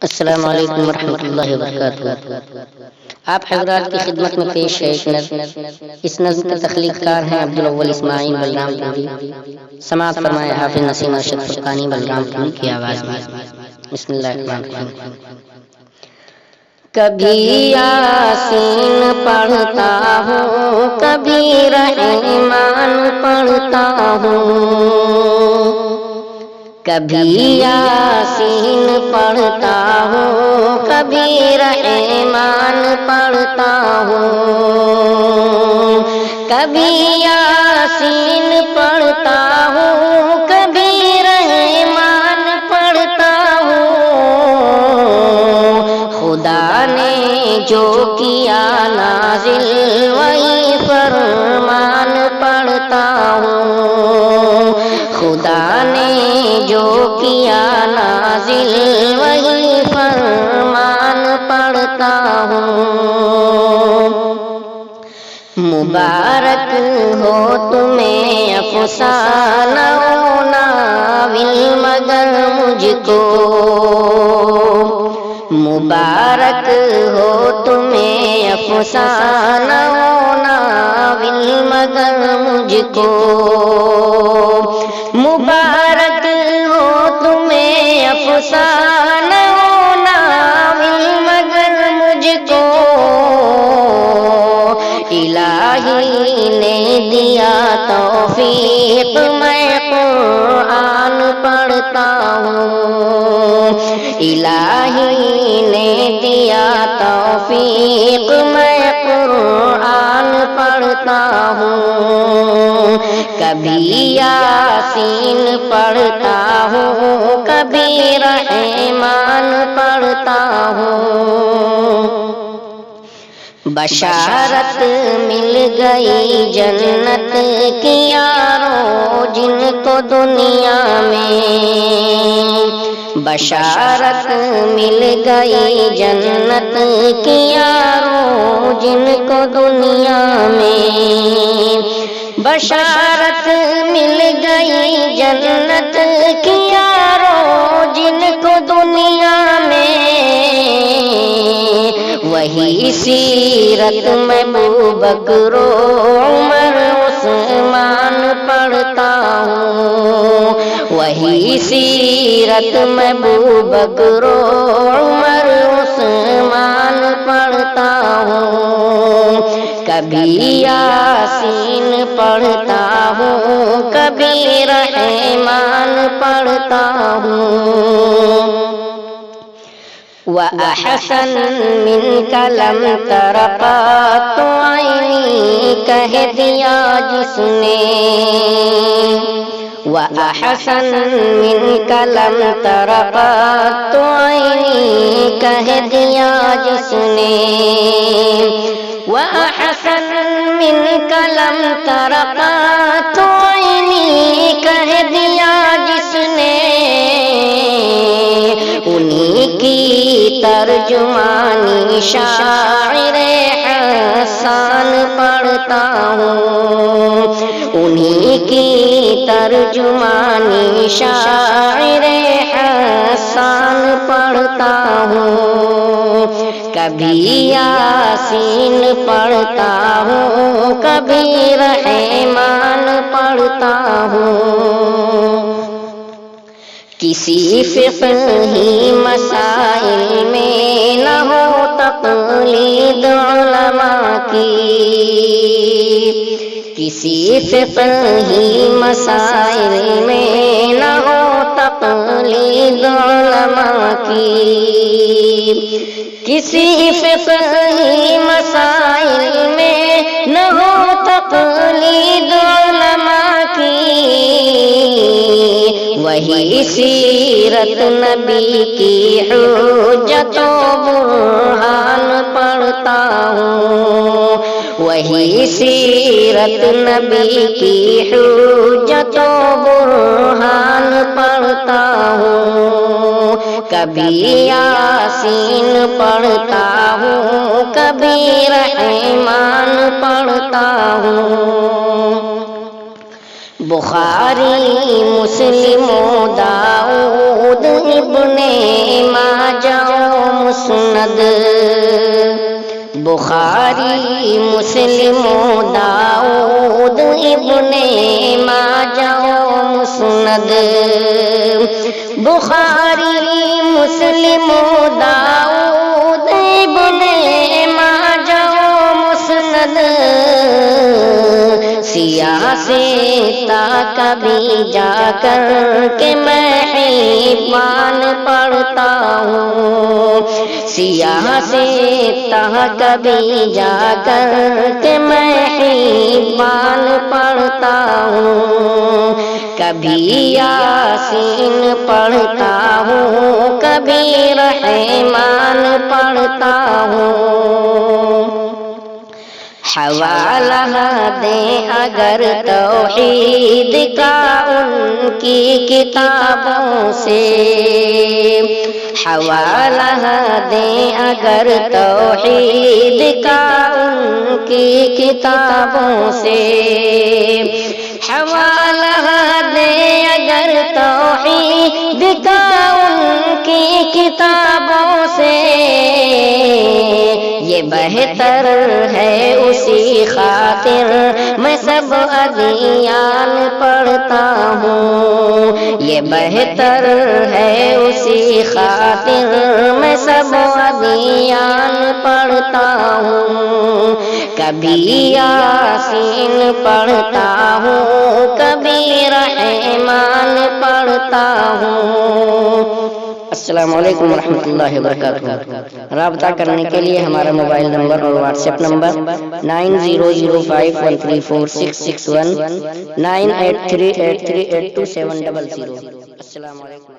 السلام علیکم ورحمۃ اللہ وبرکاتہ۔ آپ حضرات کی خدمت میں پیش ہے ایک نظم۔ اس نظم کے تخلیق کار ہیں عبدالاول اسماعیل بلرام پوری۔ سماعت فرمائے حافظ نسیم ارشد فرقانی بلرام پوری کی آواز میں۔ بسم اللہ الرحمن الرحیم۔ کبھی یاسین پڑھتا ہوں، کبھی رحمان پڑھتا ہوں، کبھی یاسین پڑھتا ہوں، کبھی رحمان پڑھتا ہوں، کبھی یاسین پڑھتا ہوں، کبھی رحمان پڑھتا ہوں۔ خدا نے جو کیا نازل وہی فرمان پڑھتا ہوں، خدا نے جو کیا نازل وہی فرمان پڑھتا ہوں۔ مبارک ہو تمہیں افسانہ و ناول مگر مجھ کو، مبارک ہو تمہیں افسانہ و ناول مگر مجھ کو، مبارک ہو تمہیں افسانہ و ناول مگر مجھ کو۔ الہی نے دیا توفیق میں قرآن پڑھتا ہوں، الہی نے دیا توفیق میں قرآن پڑھتا ہوں، کبھی یاسین پڑھتا ہوں، کبھی رحمان پڑھتا ہوں۔ بشارت مل گئی جنت کی یارو جن کو دنیا میں، بشارت مل گئی جنت کی یارو جن کو دنیا میں، بشارت مل گئی جنت کی یارو جن کو دنیا میں، وہی سیرت میں ابوبکر و عمر عثمان پڑھتا ہوں، وہی سیرت میں ابوبکر و عمر عثمان پڑھتا ہوں، کبھی یاسین پڑھتا ہوں، کبھی رحمان پڑھتا ہوں۔ وَأَحْسَنَ مِنْكَ لَمْ تَرَ قَطُّ عَيْنِي کہہ دیا جس نے، وَأَحْسَنَ مِنْكَ لَمْ تَرَ قَطُّ عَيْنِي کہہ دیا جس نے، وَأَحْسَنَ مِنْكَ لَمْ تَرَ قَطُّ عَيْنِي کہہ دیا جس نے، انہی کی ترجمانی شاعر حسان پڑھتا ہوں، انہی کی ترجمانی شاعر حسان پڑھتا ہوں، کبھی یاسین پڑھتا ہوں، کبھی رحمان پڑھتا ہوں۔ کسی فقہی مسائل میں نہ ہو تقلید علماء کی، کسی فقہی مسائل میں نہ ہو تقلید علماء کی، کسی فقہی مسائل میں نہ ہو تقلید علماء کی، وہی سیرت نبی کی حجت و برہان پڑھتا ہوں، وہی سیرت نبی کی حجت و برہان پڑھتا ہوں، کبھی یاسین پڑھتا ہوں، کبھی رحمان پڑھتا ہوں۔ بخاری مسلم و بخاری مسلم داؤد ابن ماجہ مسند، بخاری مسلم داؤد ابن ماجہ مسند، سیاہ سے کبھی جا کر کے میں ایمان پڑھتا ہوں، سیاہ سے کبھی جا کر کے میں ایمان پڑھتا ہوں، کبھی یاسین پڑھتا ہوں، کبھی رحمان پڑھتا ہوں۔ حوالہ دیں اگر توحید کا ان کی کتابوں سے، حوالہ دیں اگر توحید کا ان کی کتابوں سے، حوالہ دیں اگر توحید کا ان کی کتابوں سے، یہ بہتر ہے اسی خاطر میں سب ادیان پڑھتا ہوں، یہ بہتر ہے اسی خاطر میں سب ادیان پڑھتا ہوں، کبھی یاسین پڑھتا ہوں، کبھی رحمان پڑھتا ہوں۔ السلام علیکم ورحمۃ اللہ وبرکاتہ۔ رابطہ کرنے کے لیے ہمارا موبائل نمبر اور واٹس ایپ نمبر 9005134661 9838382700۔ السلام علیکم۔